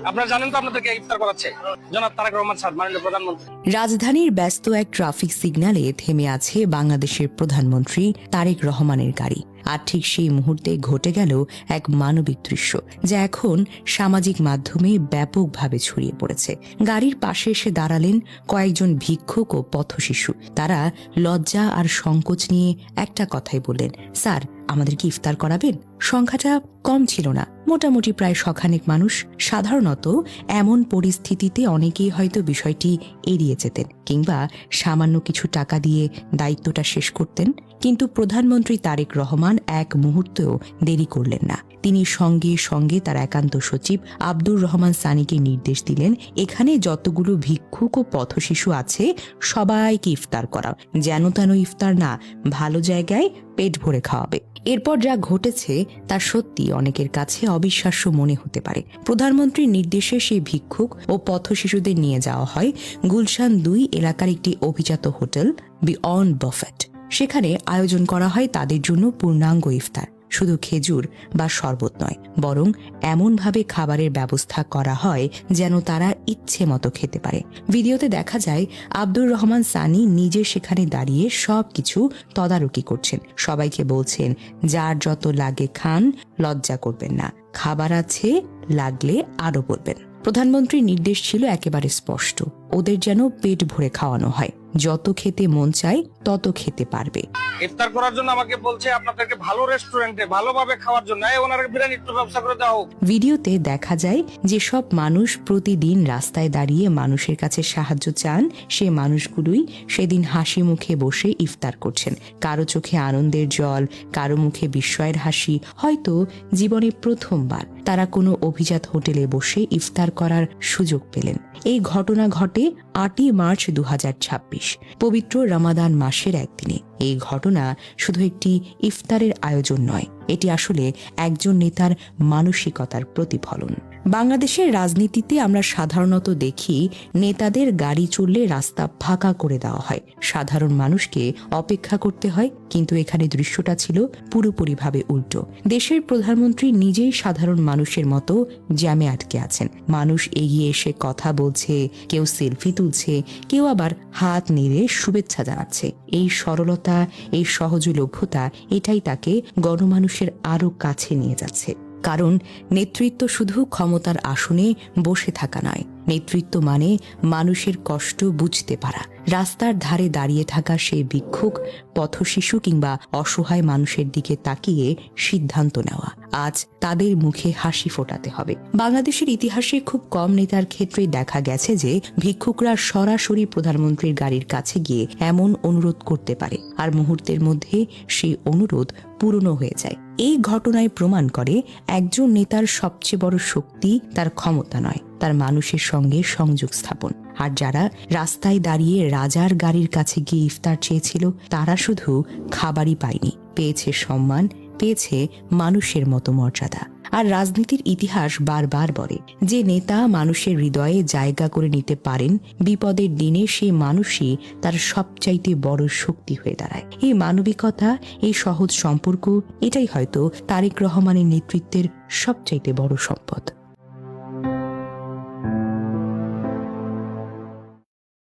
আপনারা জানেন তো আপনাদেরকে ইফতার করাচ্ছে জনাব তারেক রহমান স্যার, মাননীয় প্রধানমন্ত্রী। রাজধানীর ব্যস্ত এক ট্রাফিক সিগন্যালে থেমে আছে বাংলাদেশের প্রধানমন্ত্রী তারেক রহমানের গাড়ি। আর ঠিক সেই মুহূর্তে ঘটে গেল এক মানবিক দৃশ্য, যা এখন সামাজিক মাধ্যমে ব্যাপকভাবে ছড়িয়ে পড়েছে। গাড়ির পাশে এসে দাঁড়ালেন কয়েকজন ভিক্ষুক ও পথশিশু। তারা লজ্জা আর সংকোচ নিয়ে একটা কথাই বললেন, স্যার আমাদেরকে ইফতার করাবেন? সংখ্যাটা কম ছিল না, মোটামুটি প্রায় শখানেক মানুষ। সাধারণত এমন পরিস্থিতিতে অনেকেই হয়তো বিষয়টি এড়িয়ে যেতেন কিংবা সামান্য কিছু টাকা দিয়ে দায়িত্বটা শেষ করতেন। কিন্তু প্রধানমন্ত্রী তারেক রহমান এক মুহূর্তেও দেরি করলেন না। তিনি সঙ্গে সঙ্গে তার একান্ত সচিব আব্দুর রহমান সানিকে নির্দেশ দিলেন, এখানে যতগুলো ভিক্ষুক ও পথশিশু আছে সবাইকে ইফতার করা, যেন তেন ইফতার না, ভালো জায়গায় পেট ভরে খাওয়াবে। এরপর যা ঘটেছে তা সত্যি অনেকের কাছে অবিশ্বাস্য মনে হতে পারে। প্রধানমন্ত্রীর নির্দেশে সেই ভিক্ষুক ও পথশিশুদের নিয়ে যাওয়া হয় গুলশান 2 এলাকার একটি অভিজাত হোটেল বিয়ন্ড বাফেট। সেখানে আয়োজন করা হয় তাদের জন্য পূর্ণাঙ্গ ইফতার। শুধু খেজুর বা শরবত নয়, বরং এমনভাবে খাবারের ব্যবস্থা করা হয় যেন তারা ইচ্ছে মতো খেতে পারে। ভিডিওতে দেখা যায় আব্দুর রহমান সানি নিজে সেখানে দাঁড়িয়ে সবকিছু তদারকি করছেন, সবাইকে বলছেন যার যত লাগে খান, লজ্জা করবেন না, খাবার আছে, লাগলে আরো বলবেন। প্রধানমন্ত্রীর নির্দেশ ছিল একেবারে স্পষ্ট, ওদের যেন পেট ভরে খাওয়ানো হয়, যত খেতে মন চায় তত খেতে পারবে। ইফতার করার জন্য আমাকে বলছে আপনাদেরকে ভালো রেস্টুরেন্টে ভালোভাবে খাওয়ার জন্য, ওনার বিরিয়ানি একটু ব্যবস্থা করে দাও। ভিডিওতে দেখা যায় যে সব মানুষ প্রতিদিন রাস্তায় দাঁড়িয়ে মানুষের কাছে সাহায্য চান, সে মানুষগুলোই সেদিন হাসি মুখে বসে ইফতার করছেন। কারো চোখে আনন্দের জল, কারো মুখে বিস্ময়ের হাসি। হয়তো জীবনে প্রথমবার তারা কোনো অভিজাত হোটেলে বসে ইফতার করার সুযোগ পেলেন। এই ঘটনা ঘটে 8ই মার্চ 2026, পবিত্র রমাদান মাসের একদিনে। এই ঘটনা শুধু একটি ইফতারের আয়োজন নয়, এটি আসলে একজন নেতার মানসিকতার প্রতিফলন। বাংলাদেশের রাজনীতিতে আমরা সাধারণত দেখি নেতাদের গাড়ি চললে রাস্তা ফাঁকা করে দেওয়া হয়, সাধারণ মানুষকে অপেক্ষা করতে হয়। কিন্তু এখানে দৃশ্যটা ছিল পুরোপুরিভাবে উল্টো। দেশের প্রধানমন্ত্রী নিজেই সাধারণ মানুষের মতো জ্যামে আটকে আছেন। মানুষ এগিয়ে এসে কথা বলছে, কেউ সেলফি তুলছে, কেউ আবার হাত নেড়ে শুভেচ্ছা জানাচ্ছে। এই সরলতা, এই সহজলভ্যতা, এটাই তাকে গণমানুষের আরো কাছে নিয়ে যাচ্ছে। কারণ নেতৃত্ব শুধু ক্ষমতার আসনে বসে থাকা নয়, নেতৃত্ব মানে মানুষের কষ্ট বুঝতে পারা, রাস্তার ধারে দাঁড়িয়ে থাকা সেই ভিক্ষুক, পথশিশু কিংবা অসহায় মানুষের দিকে তাকিয়ে সিদ্ধান্ত নেওয়া। আজ তাদের মুখে হাসি ফোটাতে হবে। বাংলাদেশের ইতিহাসে খুব কম নেতার ক্ষেত্রে দেখা গেছে যে ভিক্ষুকরা সরাসরি প্রধানমন্ত্রীর গাড়ির কাছে গিয়ে এমন অনুরোধ করতে পারে, আর মুহূর্তের মধ্যে সেই অনুরোধ পূর্ণ হয়ে যায়। এই ঘটনায় প্রমাণ করে একজন নেতার সবচেয়ে বড় শক্তি তার ক্ষমতা নয়, তার মানুষের সঙ্গে সংযোগ স্থাপন। আর যারা রাস্তায় দাঁড়িয়ে রাজার গাড়ির কাছে গিয়ে ইফতার চেয়েছিল, তারা শুধু খাবারই পায়নি, পেয়েছে সম্মান, পেয়েছে মানুষের মতো মর্যাদা। আর রাজনীতির ইতিহাস বারবার বলে, যে নেতা মানুষের হৃদয়ে জায়গা করে নিতে পারেন, বিপদের দিনে সেই মানুষই তার সবচাইতে বড় শক্তি হয়ে দাঁড়ায়। এই মানবিকতা, এই সহজ সম্পর্ক, এটাই হয়তো তারেক রহমানের নেতৃত্বের সবচাইতে বড় সম্পদ।